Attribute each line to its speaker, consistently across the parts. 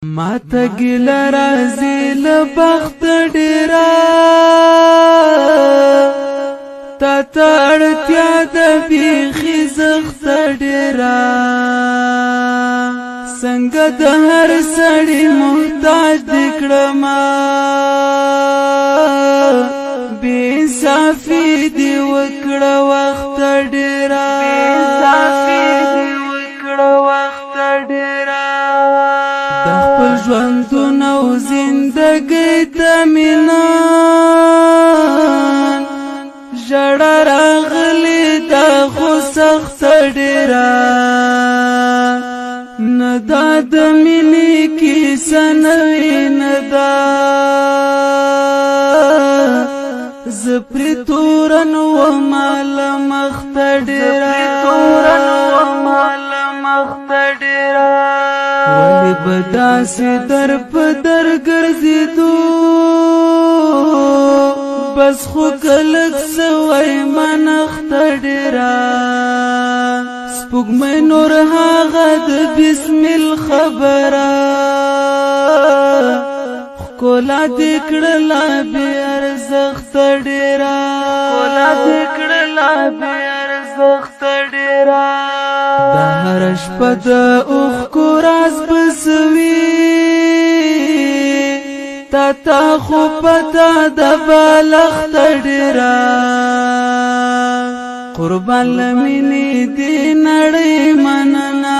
Speaker 1: ما ته ګیله راځي له بخت ډېره تا ته اړتیا ده بیخي زښت ډېره څنګه د هر سړي محتاج دې کړمه بې انصافي دې وکړه وخت ډېره د خپل ژوندون او زندګۍ ته مې نن ژړا راغلې ده خو سخته ډېره نه دا د مینې کیسه نوې نه ده زه پرې تورن ومه له مخته ډېره ولی به داسې در په در ګرځېدو بس خو که لږ څه ویمه نخته ډېره سپوږمۍ نور هغه د بسمل خبره ښکلا دې کړله بې ارزښته ډېره د هره شپه د اوښکو راز به څه وي تا ته خو پته ده بالښته ډېره قربان له مینې دې نړۍ مننه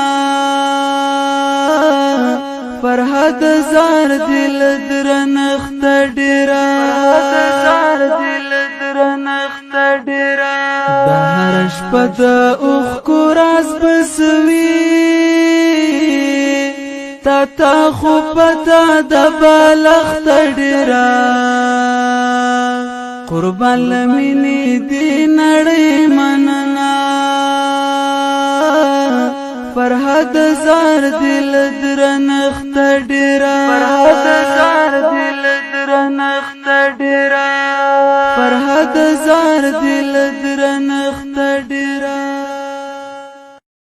Speaker 1: فرهاد زار دې له درنښته ډېره د هره شپه د اوښکو راز به څه وي تا ته خو پته ده بالښته ډېره قربان له مینې دې نړۍ مننه فرهاد زار دې له درنښته ډېره فرهاد زار دې له درنښته ډېره